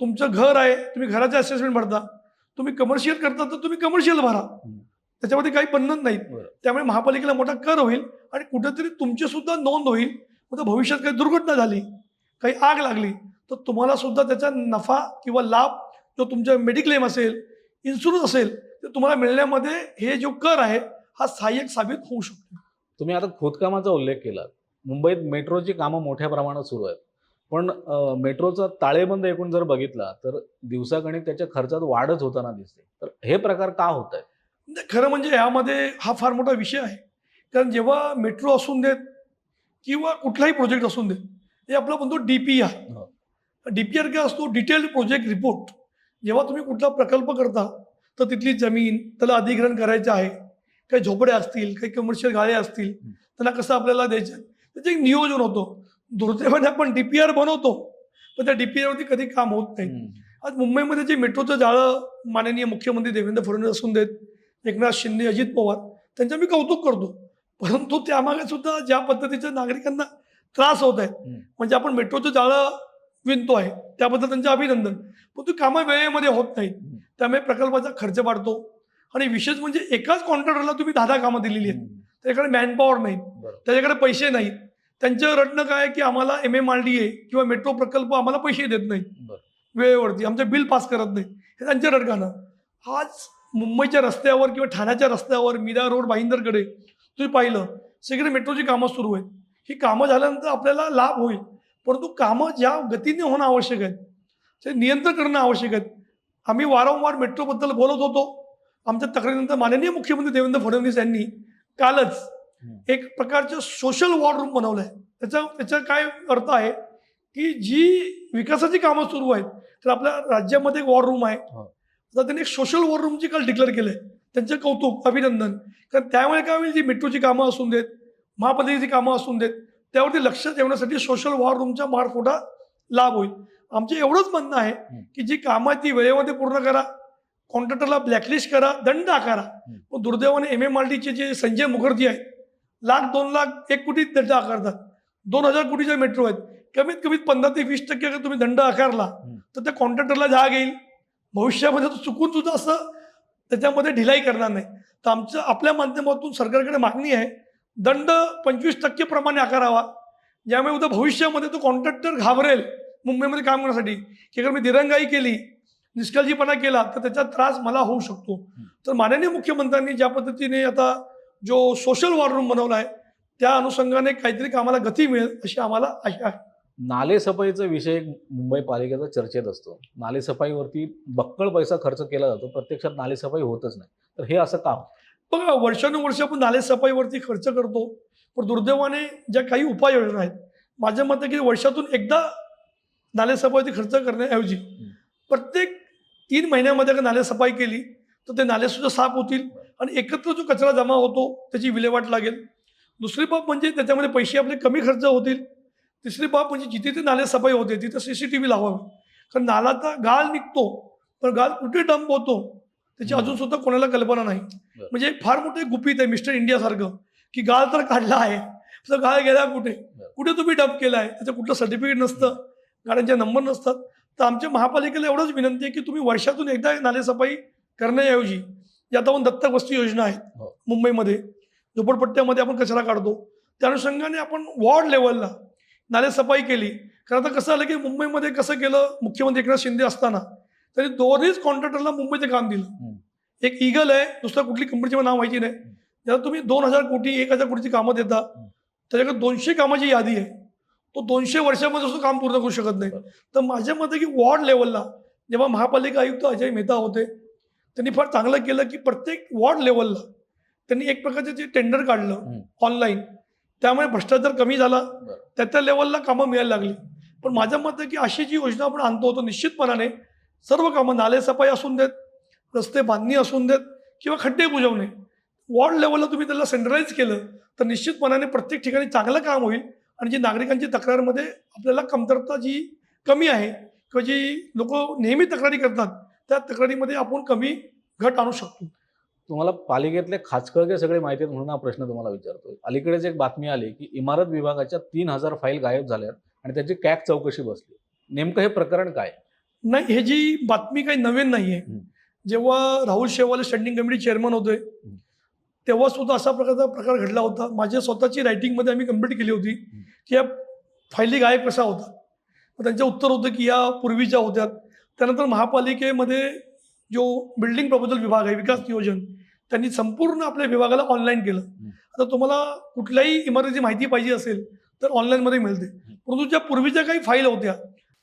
तुमचं घर आहे, तुम्ही घराचं असेसमेंट भरता, तुम्ही कमर्शियल करता तर तुम्ही कमर्शियल भरा, त्याच्यामध्ये काही बंधन नाहीत. त्यामुळे महापालिकेला मोठा कर होईल आणि कुठेतरी तुमची सुद्धा नोंद होईल. मग भविष्यात काही दुर्घटना झाली, काही आग लागली तर तुम्हाला सुद्धा त्याचा नफा किंवा लाभ जो तुमच्या मेडिक्लेम असेल, इन्शुरन्स असेल, तर तुम्हाला मिळण्यामध्ये हे जो कर आहे हा सहाय्यक साबित होऊ शकतो. तुम्ही आता खोदकामाचा उल्लेख केला. मुंबईत मेट्रोची कामं मोठ्या प्रमाणात सुरू आहेत. पण मेट्रोचा ताळेबंद एकूण जर बघितला तर दिवसागणिक त्याच्या खर्चात वाढच होताना दिसते. तर हे प्रकार का होत आहेत? नाही, खरं म्हणजे यामध्ये हा फार मोठा विषय आहे. कारण जेव्हा मेट्रो असून देत किंवा कुठलाही प्रोजेक्ट असून देत, हे आपला म्हणतो DPR. हो. DPR काय असतो? Detailed project report. जेव्हा तुम्ही कुठला प्रकल्प करता तर तिथली जमीन त्याला अधिग्रहण करायचं आहे, काही झोपड्या असतील, काही कमर्शियल गाड्या असतील, त्यांना कसं आपल्याला द्यायचं, त्याचं एक नियोजन होतं. दुर्दैवाने आपण DPR बनवतो, पण त्या DPRवरती कधी काम होत नाही. आज मुंबईमध्ये जे मेट्रोचं जाळं माननीय मुख्यमंत्री देवेंद्र फडणवीस असून देत, एकनाथ शिंदे, अजित पवार, त्यांचं मी कौतुक करतो. परंतु त्यामागे सुद्धा ज्या पद्धतीच्या नागरिकांना त्रास होत आहे, म्हणजे आपण मेट्रोचं जाळं विणतो आहे त्याबद्दल त्यांचं अभिनंदन, पण ते कामं वेळेमध्ये होत नाहीत. त्यामुळे प्रकल्पाचा खर्च वाढतो आणि विशेष म्हणजे एकाच कॉन्ट्रॅक्टरला तुम्ही 10 कामं दिलेली आहेत. त्याच्याकडे मॅनपॉवर नाहीत, त्याच्याकडे पैसे नाहीत. त्यांचं रडणं काय की आम्हाला MMRDA किंवा मेट्रो प्रकल्प आम्हाला पैसे देत नाहीत वेळेवरती, आमचं बिल पास करत नाही, हे त्यांचं रडगाणं. आज मुंबईच्या रस्त्यावर किंवा ठाण्याच्या रस्त्यावर मीरा रोड भाईंदरकडे तुम्ही पाहिलं सगळीकडे मेट्रोची कामं सुरू आहेत. ही कामं झाल्यानंतर आपल्याला लाभ होईल, परंतु कामं ज्या गतीने होणं आवश्यक आहेत ते नियंत्रण करणं आवश्यक आहेत. आम्ही वारंवार मेट्रोबद्दल बोलत होतो. आमच्या तक्रारीनंतर माननीय मुख्यमंत्री देवेंद्र फडणवीस यांनी कालच एक प्रकारचं सोशल वॉर रूम बनवलं आहे. त्याचा काय अर्थ आहे की जी विकासाची कामं सुरू आहेत तर आपल्या राज्यामध्ये एक वॉर रूम आहे. तर त्यांनी एक सोशल वॉर रूमची काल डिक्लेअर केलं आहे. त्यांचं कौतुक, अभिनंदन. कारण त्यामुळे काय होईल, जी मेट्रोची कामं असून देत, महापालिकेची कामं असून देत, त्यावरती लक्ष ठेवण्यासाठी सोशल वॉर रूमच्या मार्फोटा लाभ होईल. आमचं एवढंच म्हणणं आहे की जी कामं आहेत ती वेळेमध्ये पूर्ण करा, कॉन्ट्रॅक्टरला ब्लॅकलिस्ट करा, दंड आकारा. पण दुर्दैवाने MMRDचे जे संजय मुखर्जी आहेत, 1,00,000, 2,00,000, 1 कोटी दंड आकारतात. 2,000 कोटीच्या मेट्रो आहेत. कमीत कमी 15 ते 20% अगर तुम्ही दंड आकारला तर त्या कॉन्ट्रॅक्टरला जाग येईल. भविष्यामध्ये तो चुकून सुद्धा असं त्याच्यामध्ये ढिलाई करणार नाही. तर आमचं आपल्या माध्यमातून सरकारकडे मागणी आहे, दंड 25% प्रमाणे आकारावा, ज्यामुळे उद्या भविष्यामध्ये तो कॉन्ट्रॅक्टर घाबरेल मुंबईमध्ये काम करण्यासाठी की अगर मी दिरंगाई केली, निष्काळजीपणा केला तर त्याचा त्रास मला होऊ शकतो. तर माननीय मुख्यमंत्र्यांनी ज्या पद्धतीने आता जो सोशल वॉर रूम बनवला आहे त्या अनुषंगाने काहीतरी कामाला गती मिळेल अशी आम्हाला आशा आहे. नालेसफाईचा विषय मुंबई पालिकेचा चर्चेत असतो. नालेसफाईवरती बक्कळ पैसा खर्च केला जातो, प्रत्यक्षात नालेसफाई होतच नाही. तर हे असं का? बघा, वर्षानुवर्ष आपण नालेसफाईवरती खर्च करतो, पण दुर्दैवाने ज्या काही उपाययोजना आहेत, माझं मत आहे की वर्षातून एकदा नालेसफाईवरती खर्च करण्याऐवजी प्रत्येक 3 महिन्यामध्ये अगर नालेसफाई केली तर ते नालेसुद्धा साफ होतील आणि एकत्र जो कचरा जमा होतो त्याची विल्हेवाट लागेल. दुसरी बाब म्हणजे त्याच्यामध्ये पैसे आपले कमी खर्च होतील. तिसरी बाब म्हणजे जिथे ते नालेसफाई होते तिथं CCTV लावावी. कारण नाला तर गाळ निघतो, पण गाळ कुठे डंप होतो त्याची अजून सुद्धा कोणाला कल्पना नाही. म्हणजे फार मोठे गुपित आहे मिस्टर इंडियासारखं, की गाळ तर काढला आहे, तर गाळ गेला कुठे, कुठे तुम्ही डंप केला आहे, त्याचं कुठलं सर्टिफिकेट नसतं, गाड्यांचे नंबर नसतात. तर आमच्या महापालिकेला एवढंच विनंती आहे की तुम्ही वर्षातून एकदा नालेसफाई करण्याऐवजी जे आता आपण दत्तक वस्ती योजना आहेत मुंबईमध्ये, झोपडपट्ट्यामध्ये आपण कचरा काढतो, त्या अनुषंगाने आपण वॉर्ड लेवलला नालेसफाई केली. कारण आता कसं आलं की मुंबईमध्ये कसं केलं, मुख्यमंत्री एकनाथ शिंदे असताना त्यांनी दोन्हीच कॉन्ट्रॅक्टरला मुंबईचं काम दिलं. एक ईगल आहे, दुसऱ्या कुठली कंपनीची नाव माहिती नाही, त्याला तुम्ही 2,000 कोटी 1,000 कोटीची कामं देता, त्याच्याकडे 200 कामाची यादी आहे, तो 200 वर्षामध्ये सुद्धा काम पूर्ण करू शकत नाही. तर माझ्या मते की वॉर्ड लेवलला जेव्हा महापालिका आयुक्त अजय मेहता होते त्यांनी फार चांगलं केलं की प्रत्येक वॉर्ड लेवलला त्यांनी एक प्रकारचे जे टेंडर काढलं ऑनलाईन, त्यामुळे भ्रष्टाचार कमी झाला, त्या लेवलला कामं मिळायला लागली. पण माझं मत आहे की अशी जी योजना आपण आणतो तो निश्चितपणाने सर्व कामं, नालेसफाई असून देत, रस्ते बांधणी असून देत किंवा खड्डे बुजवणे, वॉर्ड लेवलला तुम्ही त्याला सेंट्रलाइज केलं तर निश्चितपणाने प्रत्येक ठिकाणी चांगलं काम होईल आणि जी नागरिकांची तक्रारमध्ये आपल्याला कमतरता जी कमी आहे किंवा जी लोक नेहमी तक्रारी करतात त्या तक्रारीमध्ये आपण कमी घट आणू शकतो. तुम्हाला पालिकेतले खाचखळगे सगळे माहिती आहेत म्हणून हा प्रश्न तुम्हाला विचारतोय. अलीकडेच एक बातमी आली की इमारत विभागाच्या 3,000 फाईल गायब झाल्यात आणि त्याची कॅग चौकशी बसली. नेमकं हे प्रकरण काय? नाही, हे जी बातमी काही नवीन नाही आहे. जेव्हा राहुल शेवाले स्टँडिंग कमिटी चेअरमन होते तेव्हा सुद्धा असा प्रकारचा प्रकार घडला होता. माझ्या स्वतःची रायटिंगमध्ये आम्ही कंप्लीट केली होती की या फायली गायब कसा होता. मग त्यांचं उत्तर होतं की या पूर्वीच्या होत्या. त्यानंतर महापालिकेमध्ये जो बिल्डिंग प्रपोजल विभाग आहे, विकास नियोजन, त्यांनी संपूर्ण आपल्या विभागाला ऑनलाईन केलं. आता तुम्हाला कुठल्याही इमारतीची माहिती पाहिजे असेल तर ऑनलाईनमध्ये मिळते. परंतु ज्या पूर्वीच्या काही फाईल होत्या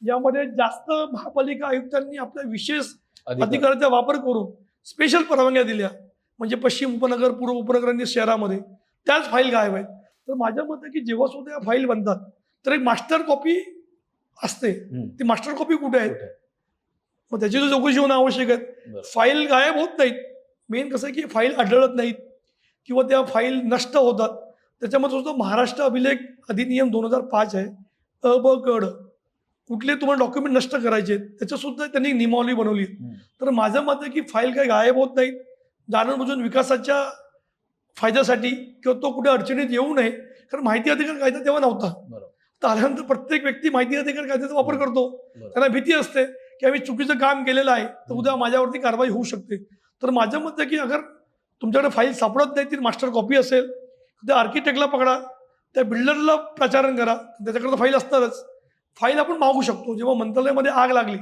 ज्यामध्ये जास्त महापालिका आयुक्तांनी आपल्या विशेष अधिकाराचा वापर करून स्पेशल परवानग्या दिल्या, म्हणजे पश्चिम उपनगर, पूर्व उपनगरांनी शहरामध्ये, त्याच फाईल गायब आहेत. तर माझ्या मते की जेव्हा सुद्धा या फाईल बनतात तर एक मास्टर कॉपी असते. ती मास्टर कॉपी कुठे आहेत, मग त्याची तर चौकशी होणं आवश्यक आहे. फाईल गायब होत नाहीत. मेन कसं आहे की फाईल आढळत नाहीत किंवा त्या फाईल नष्ट होतात. त्याच्यामध्ये सुद्धा महाराष्ट्र अभिलेख अधिनियम 2005 आहे, अ ब क ड, कुठले तुम्हाला डॉक्युमेंट नष्ट करायचे आहेत त्याच्यासुद्धा त्यांनी नियमावली बनवली. तर माझं मत आहे की फाईल काही गायब होत नाहीत. जाणून विकासाच्या फायद्यासाठी किंवा तो कुठे अडचणीत येऊ नये, कारण माहिती अधिकार कायदा तेव्हा नव्हता. तर आल्यानंतर प्रत्येक व्यक्ती माहिती अधिकार कायद्याचा वापर करतो. त्यांना भीती असते की आम्ही चुकीचं काम केलेलं आहे तर उद्या माझ्यावरती कारवाई होऊ शकते. तर माझं मत आहे की अगर तुमच्याकडे फाईल सापडत नाही ती मास्टर कॉपी असेल, त्या आर्किटेक्टला पकडा, त्या बिल्डरला प्रचारण करा, त्याच्याकडे फाईल असणारच. फाईल आपण मागू शकतो. जेव्हा मंत्रालयामध्ये आग लागली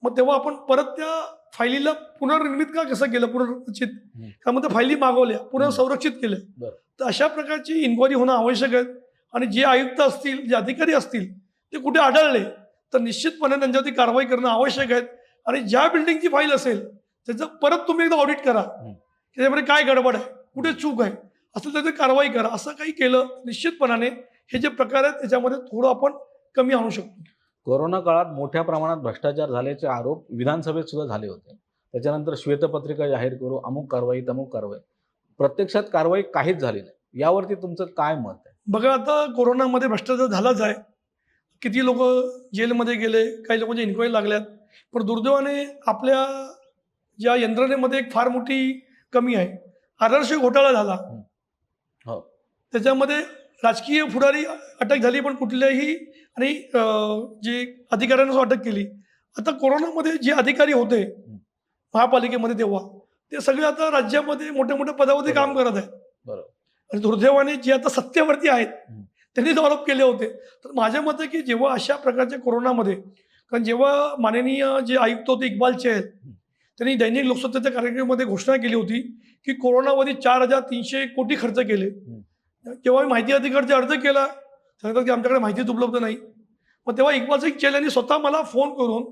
मग तेव्हा आपण परत त्या फाईलीला पुनर्निर्मित का कसं केलं, पुनर्रचित, त्यामध्ये फाईली मागवल्या, पुनर्संरक्षित केल्या. तर अशा प्रकारची इन्क्वायरी होणं आवश्यक आहे. आणि जे आयुक्त असतील, जे अधिकारी असतील, ते कुठे आढळले तर निश्चितपणे त्यांच्यावरती कारवाई करणं आवश्यक आहे. आणि ज्या बिल्डिंगची फाईल असेल त्याचं परत तुम्ही एकदा ऑडिट करा, त्याच्यामध्ये काय गडबड आहे, कुठे चूक आहे, असं त्याची कारवाई करा. असं काही केलं निश्चितपणाने हे जे प्रकार आहेत त्याच्यामध्ये थोडं आपण कमी आणू शकतो. कोरोना काळात मोठ्या प्रमाणात भ्रष्टाचार झाल्याचे आरोप विधानसभेत सुद्धा झाले होते. त्याच्यानंतर श्वेतपत्रिका जाहीर करू, अमुक कारवाई तमुक कारवाई, प्रत्यक्षात कारवाई काहीच झाली नाही. यावरती तुमचं काय मत आहे? बघा, आता कोरोनामध्ये भ्रष्टाचार झालाच आहे. किती लोक जेलमध्ये गेले, काही लोकांच्या इन्क्वायरी लागल्यात. पण दुर्दैवाने आपल्या ज्या यंत्रणेमध्ये एक फार मोठी कमी आहे. आदर्श घोटाळा झाला, त्याच्यामध्ये राजकीय पुढारी अटक झाली पण कुठल्याही, आणि जे अधिकाऱ्यांना अटक केली. आता कोरोनामध्ये जे अधिकारी होते महापालिकेमध्ये तेव्हा ते सगळे आता राज्यामध्ये मोठ्या मोठ्या पदावरती काम करत आहेत. आणि दुर्दैवाने जे आता सत्तेवरती आहेत त्यांनी तो आरोप केले होते. तर माझ्या मते की जेव्हा अशा प्रकारच्या कोरोनामध्ये, कारण जेव्हा माननीय जे आयुक्त होते इक्बाल चहल, त्यांनी दैनिक लोकसत्तेच्या कार्यक्रमामध्ये घोषणा केली होती की कोरोनामध्ये 4,300 कोटी खर्च केले. तेव्हा माहिती अधिकारचा अर्ज केला, सांगतात की आमच्याकडे माहितीच उपलब्ध नाही. मग तेव्हा इक्बाल सिंग चहल यांनी स्वतः मला फोन करून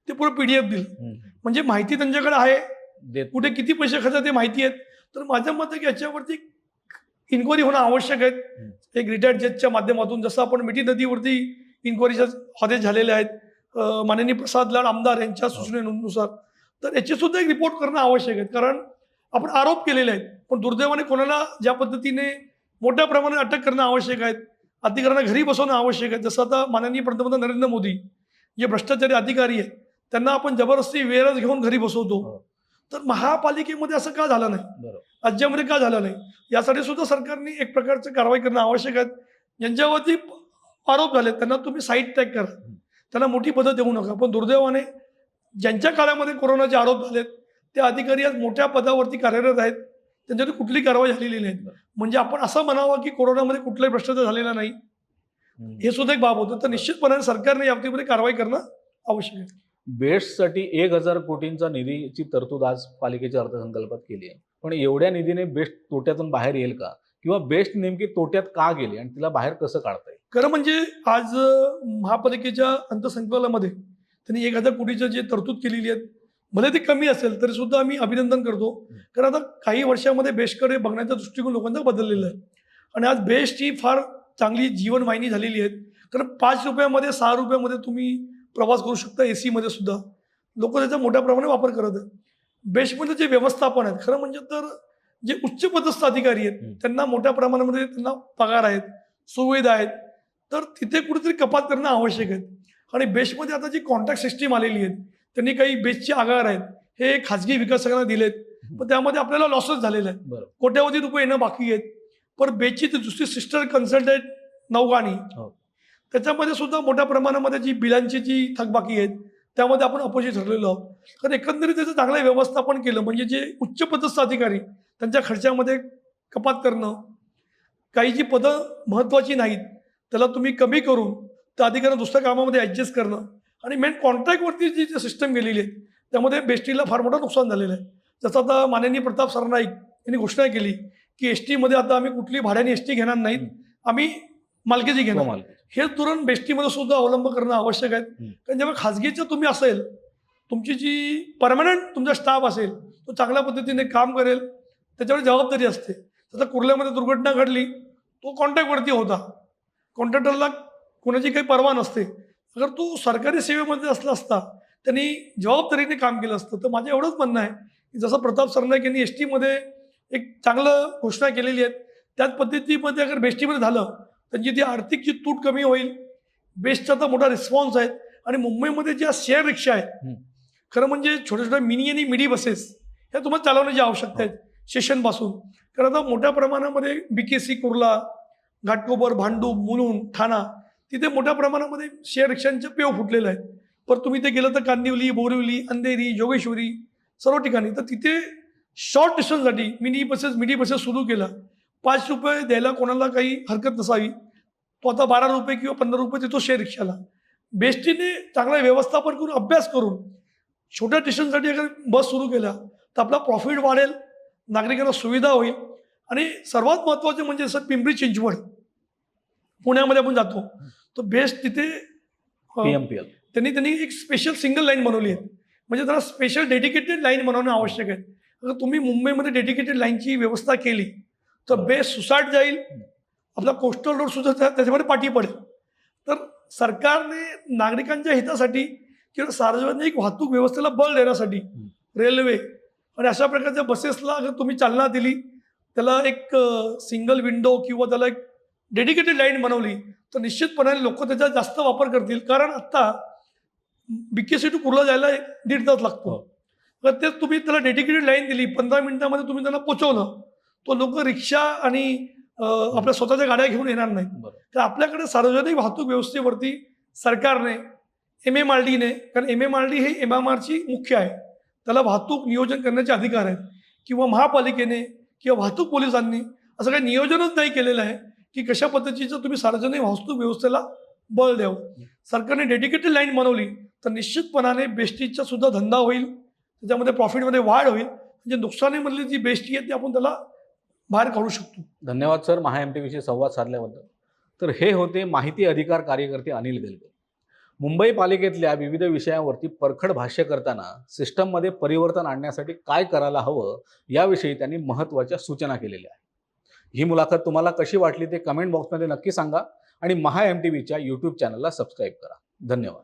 ते पुढे PDF दिलं, म्हणजे माहिती त्यांच्याकडे आहे, कुठे किती पैसे खर्च ते माहिती आहेत. तर माझं मत आहे की याच्यावरती इन्क्वायरी होणं आवश्यक आहे. एक रिटायर्ड जजच्या माध्यमातून, जसं आपण मिठी नदीवरती इन्क्वायरीच्या आदेश झालेले आहेत माननीय प्रसाद लाड आमदार यांच्या सूचनेनुसार, तर याची सुद्धा एक रिपोर्ट करणं आवश्यक आहे. कारण आपण आरोप केलेले आहेत पण दुर्दैवाने कोणाला ज्या पद्धतीने मोठ्या प्रमाणात अटक करणं आवश्यक आहे, अधिकाऱ्यांना घरी बसवणं आवश्यक आहे. जसं आता माननीय पंतप्रधान नरेंद्र मोदी जे भ्रष्टाचारी अधिकारी आहेत त्यांना आपण जबरदस्ती वेळच घेऊन घरी बसवतो. तर महापालिकेमध्ये असं का झालं नाही, राज्यामध्ये का झालं नाही, यासाठी सुद्धा सरकारने एक प्रकारचं कारवाई करणं आवश्यक आहे. ज्यांच्यावरती आरोप झाले त्यांना तुम्ही साईड ट्रॅक करा, त्यांना मोठी पदं देऊ नका. पण दुर्दैवाने ज्यांच्या काळामध्ये कोरोनाचे आरोप झालेत ते अधिकारी आज मोठ्या पदावरती कार्यरत आहेत, त्यांच्यावर कुठली कारवाई झालेली नाही. म्हणजे आपण असं म्हणावं की कोरोनामध्ये कुठलाही भ्रष्टाचार झालेला नाही, हे सुद्धा एक बाब होतं. तर निश्चितपणे सरकारने या बाबतीमध्ये कारवाई करणं आवश्यक आहे. बेस्टसाठी 1,000 कोटींचा निधीची तरतूद आज पालिकेच्या अर्थसंकल्पात केली आहे. पण एवढ्या निधीने बेस्ट तोट्यातून बाहेर येईल का, किंवा बेस्ट नेमकी तोट्यात का गेली आणि तिला बाहेर कसं काढता येईल? खरं म्हणजे आज महापालिकेच्या अर्थसंकल्पामध्ये त्यांनी 1,000 कोटीचं जे तरतूद केलेली आहे, भले ते कमी असेल तरी सुद्धा आम्ही अभिनंदन करतो. कारण आता काही वर्षामध्ये बेस्टकडे बघण्याचा दृष्टिकोन लोकांचा बदललेला आहे. आणि आज बेस्ट ही फार चांगली जीवनवाहिनी झालेली आहे. कारण 5 रुपयामध्ये 6 रुपयामध्ये तुम्ही प्रवास करू शकता, AC मध्ये सुद्धा लोक त्याचा मोठ्या प्रमाणात वापर करत आहेत. बेस्टमध्ये जे व्यवस्थापन आहेत, खरं म्हणजे तर जे उच्च पदस्थ अधिकारी आहेत त्यांना मोठ्या प्रमाणामध्ये त्यांना पगार आहेत, सुविधा आहेत, तर तिथे कुठेतरी कपात करणं आवश्यक आहे. आणि बेस्टमध्ये आता जी कॉन्ट्रॅक्ट सिस्टीम आलेली आहे, त्यांनी काही बेस्टचे आगार आहेत हे खाजगी विकासकांना दिलेत, पण त्यामध्ये आपल्याला लॉसेस झालेले आहेत, कोट्यावधी रुपये येणं बाकी आहेत. पण बेस्टची दुसरी सिस्टर कन्सल्टंट नौगाणी, त्याच्यामध्ये सुद्धा मोठ्या प्रमाणामध्ये जी बिलांची जी थकबाकी आहेत त्यामध्ये आपण अपोजिट ठरलेलो आहोत. कारण एकंदरीत त्याचं चांगलं व्यवस्थापन केलं म्हणजे जे उच्च पदस्थ अधिकारी त्यांच्या खर्चामध्ये कपात करणं, काही जी पदं महत्त्वाची नाहीत त्याला तुम्ही कमी करून त्या अधिकाऱ्यांना दुसऱ्या कामामध्ये ॲडजस्ट करणं, आणि मेन कॉन्ट्रॅक्टवरती जी जी सिस्टम गेलेली आहे त्यामध्ये बेस्टीला फार मोठं नुकसान झालेलं आहे. जसं आता माननीय प्रताप सरनाईक यांनी घोषणा केली की एस टीमध्ये आता आम्ही कुठली भाड्याने एस टी घेणार नाहीत, आम्ही मालकीची घेणार. स्वमालकी. हेच धोरण बेस्टीमध्ये सुद्धा अवलंब करणं आवश्यक आहे. कारण जेव्हा खाजगीचं तुम्ही असेल, तुमची जी परमनंट तुमचा स्टाफ असेल तो चांगल्या पद्धतीने काम करेल, त्याच्यावर जबाबदारी असते. जसं कुर्ल्यामध्ये दुर्घटना घडली, तो कॉन्ट्रॅक्टवरती होता, कॉन्ट्रॅक्टरला कोणाची काही पर्वा नसते. अगर तो सरकारी सेवेमध्ये असला असता त्यांनी जबाबदारीने काम केलं असतं. तर माझं एवढंच म्हणणं आहे की जसं प्रताप सरनाईक यांनी एस टीमध्ये एक चांगलं घोषणा केलेली आहे, त्याच पद्धतीमध्ये अगर बेस्टीमध्ये झालं त्यांची ती आर्थिक जी तूट कमी होईल. बेस्टचा तर मोठा रिस्पॉन्स आहे. आणि मुंबईमध्ये ज्या शेअर रिक्षा आहेत, खरं म्हणजे छोट्या छोट्या मिनी आणि मिडी बसेस ह्या तुम्हाला चालवण्याची आवश्यकता आहे स्टेशनपासून. कारण आता मोठ्या प्रमाणामध्ये BKC, कुर्ला, घाटकोपर, भांडूप, मुलुंड, ठाणा तिथे मोठ्या प्रमाणामध्ये शेअर रिक्षांचे पेव फुटलेले आहेत. पण तुम्ही ते गेलं तर कांदिवली, बोरिवली, अंधेरी, जोगेश्वरी सर्व ठिकाणी. तर तिथे शॉर्ट डिस्टन्ससाठी मिडी बसेस सुरू केला. ₹5 द्यायला कोणाला काही हरकत नसावी. तो आता ₹12 किंवा ₹15 देतो शेअर रिक्षाला. बेस्टीने चांगलं व्यवस्थापन करून अभ्यास करून छोट्या डिस्टन्ससाठी अगर बस सुरू केल्या तर आपला प्रॉफिट वाढेल, नागरिकांना सुविधा होईल. आणि सर्वात महत्त्वाचं म्हणजे जसं पिंपरी चिंचवड पुण्यामध्ये आपण जातो, तर बेस्ट तिथे PMPL. त्यांनी एक स्पेशल सिंगल लाईन बनवली आहे. म्हणजे त्याला स्पेशल डेडिकेटेड लाईन बनवणं आवश्यक आहे. जर तुम्ही मुंबईमध्ये डेडिकेटेड लाईनची व्यवस्था केली तर बेस्ट सुसाट जाईल, आपला कोस्टल रोड सुद्धा त्याच्यामध्ये पाठी पडेल. तर सरकारने नागरिकांच्या हितासाठी किंवा सार्वजनिक वाहतूक व्यवस्थेला बळ देण्यासाठी रेल्वे आणि अशा प्रकारच्या बसेसला जर तुम्ही चालना दिली, त्याला एक सिंगल विंडो किंवा त्याला एक डेडिकेटेड लाईन बनवली तर निश्चितपणे लोक त्याचा जास्त वापर करतील. कारण आत्ता BKC टू कुर्ला जायला 1.5 तास लागतो. तर तेच तुम्ही त्याला डेडिकेटेड लाईन दिली, 15 मिनिटामध्ये तुम्ही त्यांना पोचवलं, तो लोक रिक्षा आणि आपल्या स्वतःच्या गाड्या घेऊन येणार नाही. तर आपल्याकडे सार्वजनिक वाहतूक व्यवस्थेवरती सरकारने MMRDने, कारण MMRD हे MMRची मुख्य आहे, त्याला वाहतूक नियोजन करण्याचे अधिकार आहेत, किंवा महापालिकेने किंवा वाहतूक पोलिसांनी असं काही नियोजनच नाही केलेलं आहे की कशा पद्धतीचं तुम्ही सार्वजनिक वाहतूक व्यवस्थेला बळ द्यावं. सरकारने डेडिकेटेड लाईन बनवली तर निश्चितपणाने बेस्टीचा सुद्धा धंदा होईल, त्याच्यामध्ये प्रॉफिटमध्ये वाढ होईल. म्हणजे नुकसानीमधली जी बेस्टी आहे ती आपण त्याला बाहेर काढू शकतो. धन्यवाद सर, MहाMTVशी संवाद साधल्याबद्दल. तर हे होते माहिती अधिकार कार्यकर्ते अनिल गलगे. मुंबई पालिकेतल्या विविध विषयांवरती परखड भाष्य करताना सिस्टममध्ये परिवर्तन आणण्यासाठी काय करायला हवं याविषयी त्यांनी महत्त्वाच्या सूचना केलेल्या आहेत. ही मुलाखत तुम्हाला कशी वाटली ते कमेंट बॉक्समध्ये नक्की सांगा आणि MहाMTVच्या YouTube चॅनलला सबस्क्राईब करा. धन्यवाद.